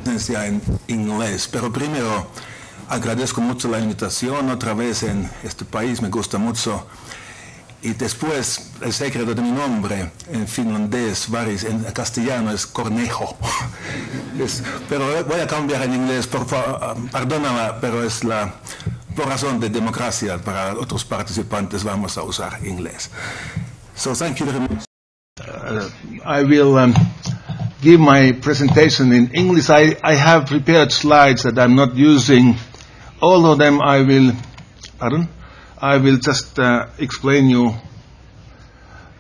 En inglés, pero primero agradezco mucho la invitación otra vez en este país, me gusta mucho. Y después, el secreto de mi nombre en finlandés, Varis, en castellano es Cornejo. Pero voy a cambiar en inglés, por favor, perdóname, pero es por razón de democracia, para otros participantes vamos a usar inglés. So thank you very much. I will give my presentation in English. I have prepared slides that I'm not using. All of them I will just explain you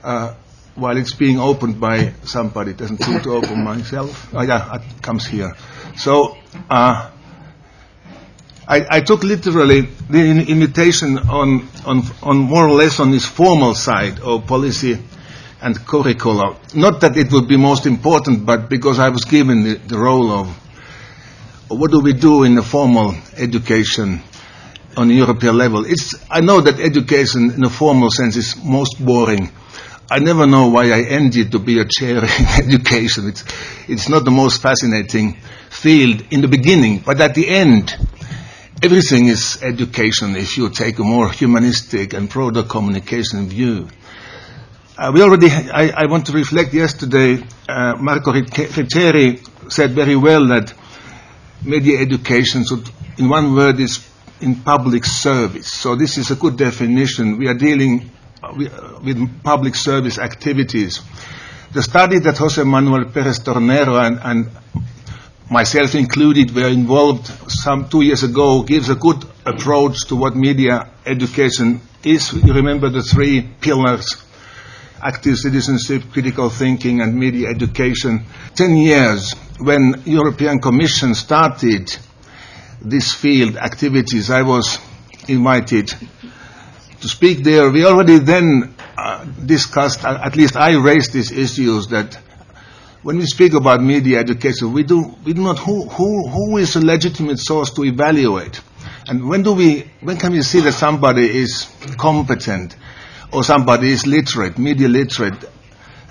while it's being opened by somebody. It doesn't seem to open myself. Oh yeah, it comes here. So I took literally the invitation on more or less on this formal side of policy and curricula. Not that it would be most important, but because I was given the role of what do we do in the formal education on a European level. I know that education in a formal sense is most boring. I never know why I ended to be a chair in education. It's not the most fascinating field in the beginning, but at the end, everything is education if you take a more humanistic and broader communication view. I want to reflect yesterday, Marco Riccieri said very well that media education should, in one word, is in public service. So this is a good definition. We are dealing with public service activities. The study that Jose Manuel Perez Tornero and myself included were involved some 2 years ago gives a good approach to what media education is. You remember the 3 pillars: active citizenship, critical thinking, and media education. 10 years, when European Commission started this field activities, I was invited to speak there. We already then discussed, at least I raised these issues, that when we speak about media education, we do not who is a legitimate source to evaluate, and when can we see that somebody is competent or somebody is literate, media literate,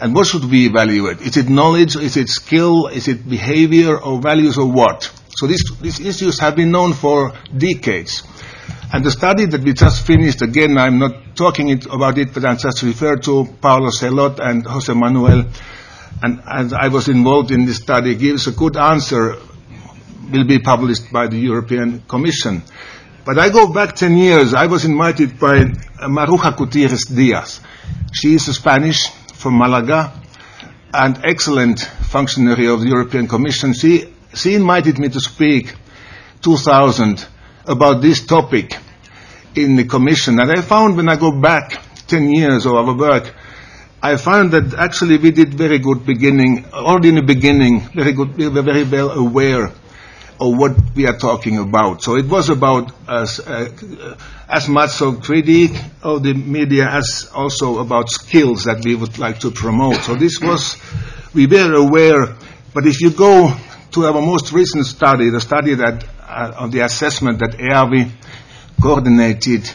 and what should we evaluate? Is it knowledge, is it skill, is it behavior or values or what? So these issues have been known for decades. And the study that we just finished, again, I'm not talking about it, but I just refer to Paulo Celot and Jose Manuel, and I was involved in this study, gives a good answer, will be published by the European Commission. But I go back 10 years. I was invited by Maruja Gutierrez Diaz. She is a Spanish from Malaga, and excellent functionary of the European Commission. She invited me to speak 2000 about this topic in the Commission. And I found when I go back 10 years of our work, I found that actually we did very good beginning, already in the beginning, very good, we were very well aware of what we are talking about. So it was about as much of critique of the media as also about skills that we would like to promote. So this was, we were aware, but if you go to our most recent study, the study that of the assessment that EAVI coordinated,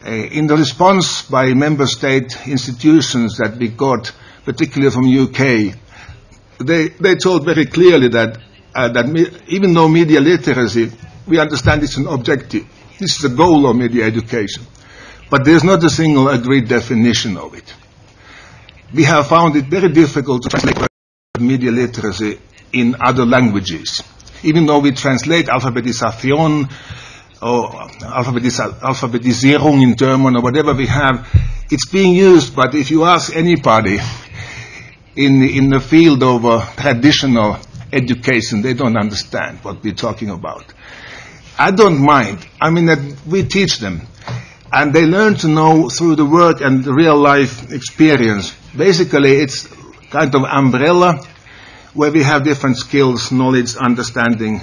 in the response by member state institutions that we got, particularly from UK, they told very clearly that even though media literacy, we understand it's an objective. This is the goal of media education. But there's not a single agreed definition of it. We have found it very difficult to translate media literacy in other languages. Even though we translate Alphabetisation or Alphabetisierung in German or whatever we have, it's being used, but if you ask anybody in the field of traditional education, they don't understand what we're talking about. I don't mind. I mean, that we teach them, and they learn to know through the work and the real life experience. Basically, it's kind of umbrella where we have different skills, knowledge, understanding,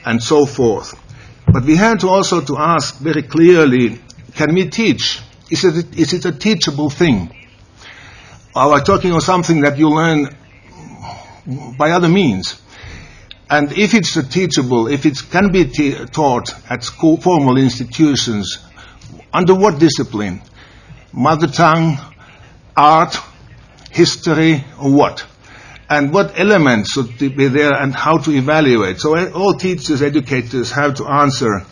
and so forth. But we had to also to ask very clearly, can we teach? Is it a teachable thing? Are we talking of something that you learn by other means? And if it's teachable, if it can be taught at school, formal institutions, under what discipline? Mother tongue, art, history, or what? and what elements should be there and how to evaluate. So all teachers, educators have to answer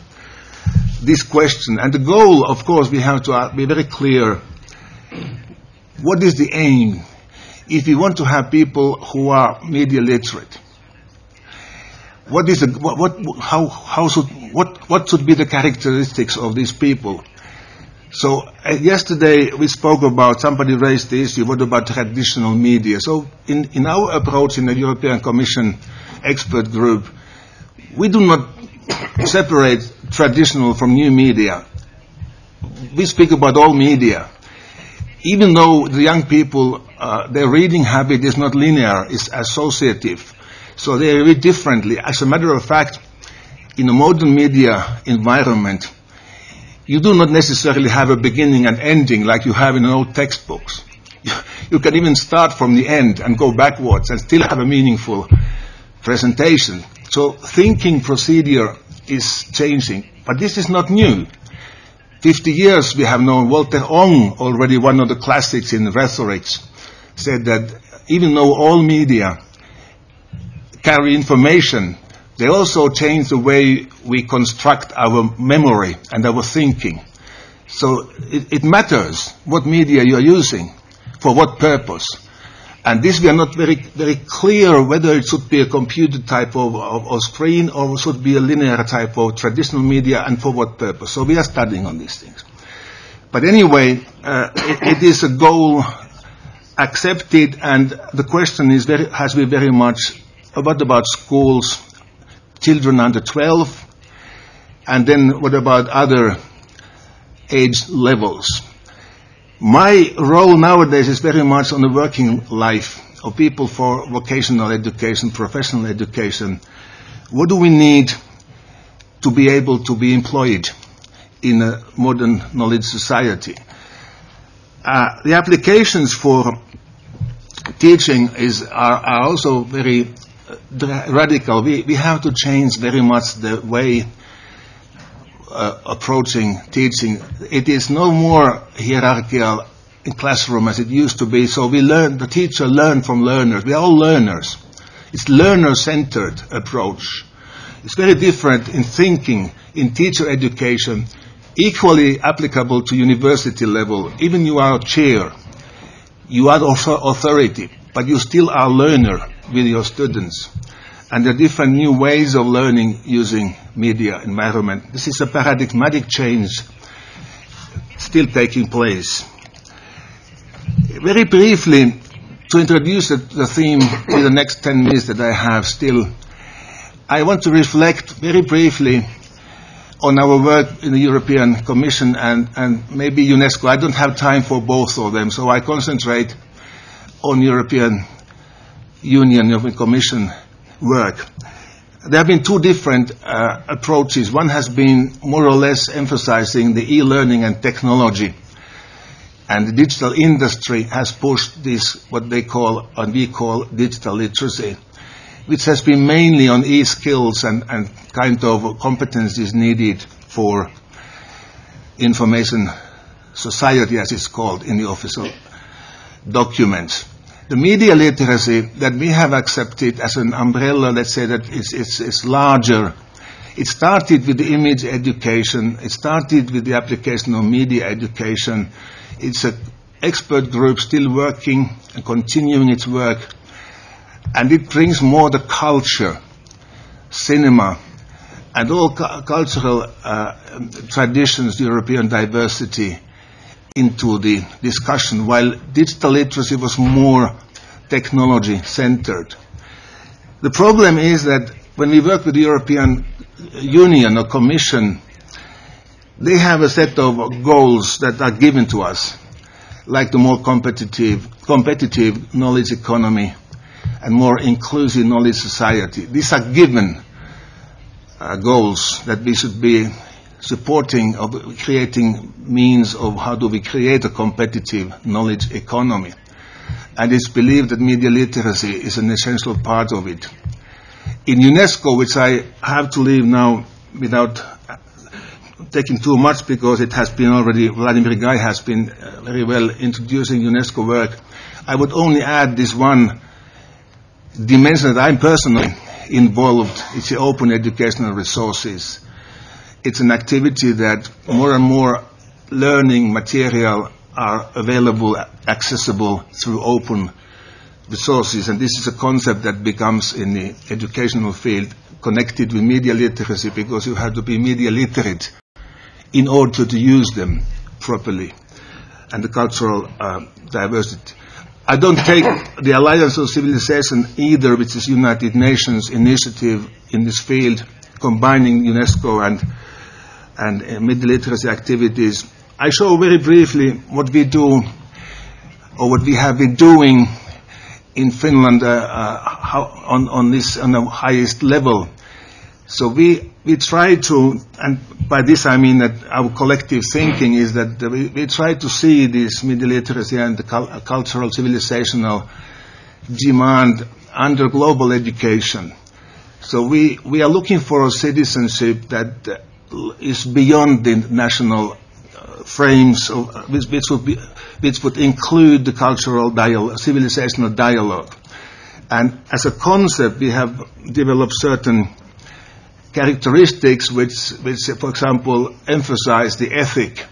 this question. And the goal, of course, we have to be very clear. What is the aim? If we want to have people who are media literate, what should be the characteristics of these people? So yesterday we spoke about, somebody raised the issue, what about traditional media? So in our approach in the European Commission expert group, we do not separate traditional from new media. We speak about all media. Even though the young people, their reading habit is not linear, it's associative. So they read differently. As a matter of fact, in a modern media environment, you do not necessarily have a beginning and ending like you have in old textbooks. You can even start from the end and go backwards and still have a meaningful presentation. So thinking procedure is changing. But this is not new. 50 years we have known. Walter Ong, already one of the classics in rhetoric, said that even though all media carry information, they also change the way we construct our memory and our thinking. So it matters what media you are using, for what purpose. And this we are not very clear whether it should be a computer type of screen or should be a linear type of traditional media and for what purpose. So we are studying on these things. But anyway, it is a goal accepted, and the question is has been very much what about schools, children under 12, and then what about other age levels? My role nowadays is very much on the working life of people for vocational education, professional education. What do we need to be able to be employed in a modern knowledge society? The applications for teaching are also very radical. We have to change very much the way approaching teaching. It is no more hierarchical in classroom as it used to be. So the teacher learn from learners. We are all learners. It's learner-centered approach. It's very different in thinking, in teacher education, equally applicable to university level. Even you are a chair, you are also authority, but you still are a learner with your students. And there are different new ways of learning using media environment. This is a paradigmatic change still taking place. Very briefly, to introduce the theme in the next 10 minutes that I have still, I want to reflect very briefly on our work in the European Commission and maybe UNESCO. I don't have time for both of them, so I concentrate on European Union, European Commission work. There have been two different approaches. One has been more or less emphasizing the e-learning and technology. And the digital industry has pushed this, what they call, and we call, digital literacy, which has been mainly on e-skills and kind of competencies needed for information society, as it's called in the official documents. The media literacy that we have accepted as an umbrella, let's say that it's larger. It started with the image education. It started with the application of media education. It's an expert group still working and continuing its work. And it brings more the culture, cinema, and all cultural traditions, European diversity, into the discussion, while digital literacy was more technology-centered. The problem is that when we work with the European Union or Commission, they have a set of goals that are given to us, like the more competitive knowledge economy and more inclusive knowledge society. These are given goals that we should be supporting, of creating means of how do we create a competitive knowledge economy. And it's believed that media literacy is an essential part of it. In UNESCO, which I have to leave now without taking too much because it has been already, Vladimir Guy has been very well introducing UNESCO work, I would only add this one dimension that I'm personally involved. It's the open educational resources. It's an activity that more and more learning material are available, accessible through open resources, and this is a concept that becomes in the educational field connected with media literacy, because you have to be media literate in order to use them properly, and the cultural diversity. I don't take the Alliance of Civilization either, which is United Nations initiative in this field, combining UNESCO and media literacy activities. I show very briefly what we do, or what we have been doing in Finland on the highest level. So we try to, and by this I mean that our collective thinking is that we try to see this media literacy and the cultural civilizational demand under global education. So we are looking for a citizenship that is beyond the national frames, which would include the cultural dialogue, civilizational dialogue. And as a concept, we have developed certain characteristics which, for example, emphasize the ethic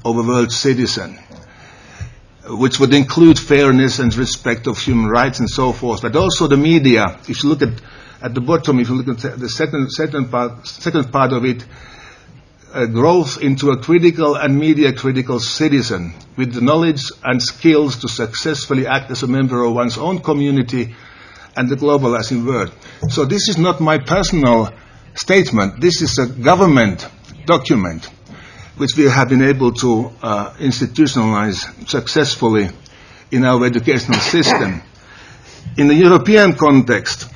of a world citizen, which would include fairness and respect of human rights and so forth. But also the media, if you look at the bottom, if you look at the second part of it, growth into a critical and media critical citizen with the knowledge and skills to successfully act as a member of one's own community and the globalizing world. So this is not my personal statement. This is a government document which we have been able to institutionalize successfully in our educational system. In the European context,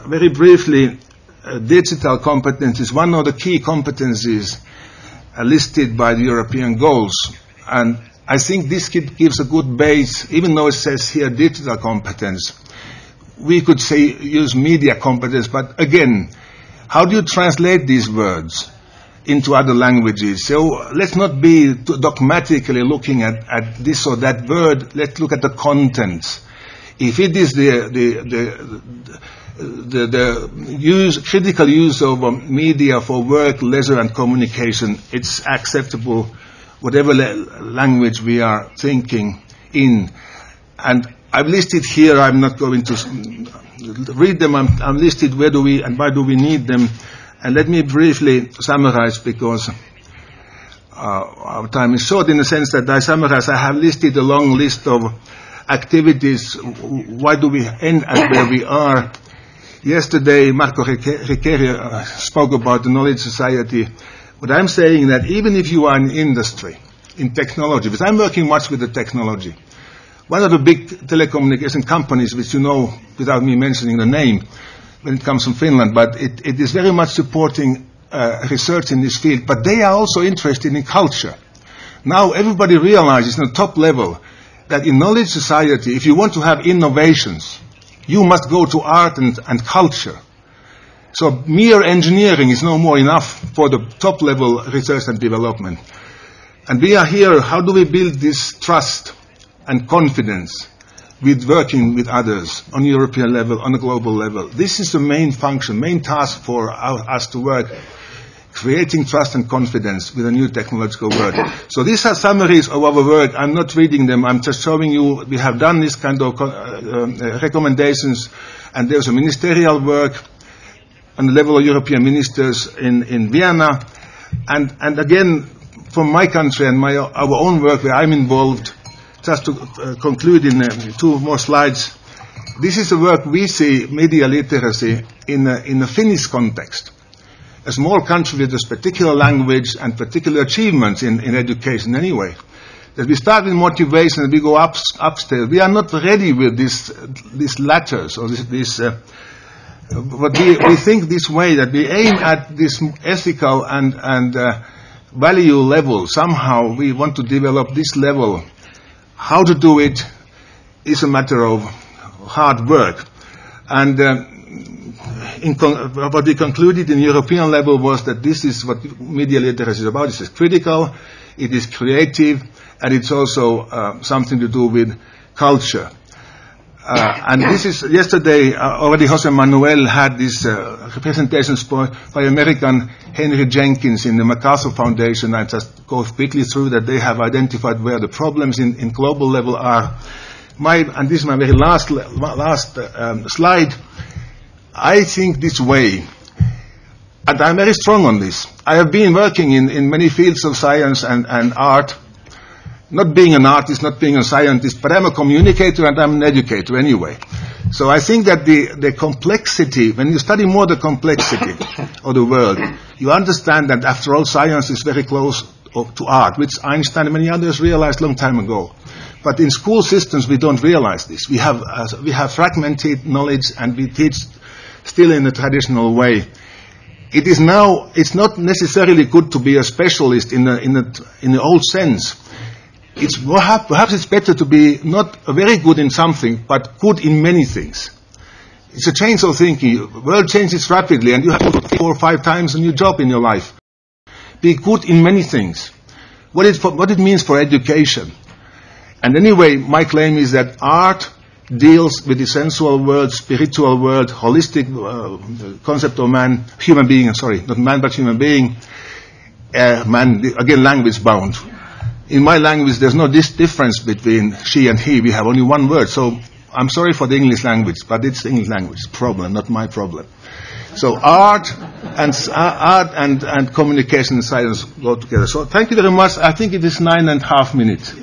very briefly, digital competence is one of the key competencies listed by the European goals. And I think this gives a good base, even though it says here digital competence. We could say use media competence, but again, how do you translate these words into other languages? So let's not be dogmatically looking at this or that word. Let's look at the contents. If it is the critical use of media for work, leisure and communication, it's acceptable whatever language we are thinking in. And I've listed here, I'm not going to read them, I'm listed where do we and why do we need them. And let me briefly summarize, because our time is short, in the sense that I have listed a long list of activities. Why do we end at where we are? Yesterday, Marco Riqueri spoke about the knowledge society. But I'm saying that even if you are in industry, in technology, because I'm working much with the technology, one of the big telecommunication companies, which you know without me mentioning the name, when it comes from Finland, but it is very much supporting research in this field, but they are also interested in culture. Now everybody realizes on the top level that in knowledge society, if you want to have innovations, you must go to art and culture. So mere engineering is no more enough for the top level research and development. And we are here, how do we build this trust and confidence with working with others on European level, on a global level? This is the main function, main task for us to work, creating trust and confidence with a new technological world. So these are summaries of our work. I'm not reading them. I'm just showing you we have done this kind of recommendations, and there's a ministerial work on the level of European ministers in Vienna. And again, from my country and our own work where I'm involved, just to conclude in 2 more slides, this is the work we see media literacy in a Finnish context. A small country with this particular language and particular achievements in education anyway. That we start with motivation and we go upstairs. We are not ready with these ladders or but we think this way, that we aim at this ethical and value level. Somehow we want to develop this level. How to do it is a matter of hard work. And what we concluded in European level was that this is what media literacy is about. It is critical, it is creative, and it's also something to do with culture. And this is, yesterday, already Jose Manuel had this presentations by American Henry Jenkins in the MacArthur Foundation. I just go quickly through that. They have identified where the problems in global level are. And this is my very last slide. I think this way, and I'm very strong on this. I have been working in many fields of science and art, not being an artist, not being a scientist, but I'm a communicator and I'm an educator anyway. So I think that the complexity, when you study more the complexity of the world, you understand that after all science is very close to art, which Einstein and many others realized a long time ago. But in school systems we don't realize this. We have fragmented knowledge and we teach still in a traditional way. It's not necessarily good to be a specialist in the old sense. Perhaps it's better to be not very good in something, but good in many things. It's a change of thinking. The world changes rapidly, and you have to do 4 or 5 times a new job in your life. Be good in many things. What it means for education. And anyway, my claim is that art deals with the sensual world, spiritual world, holistic concept of man, human being, not man but human being, man, again language bound. In my language there's no difference between she and he, we have only one word, so I'm sorry for the English language, but it's the English language problem, not my problem. So art and communication and science go together. So thank you very much. I think it is 9.5 minutes.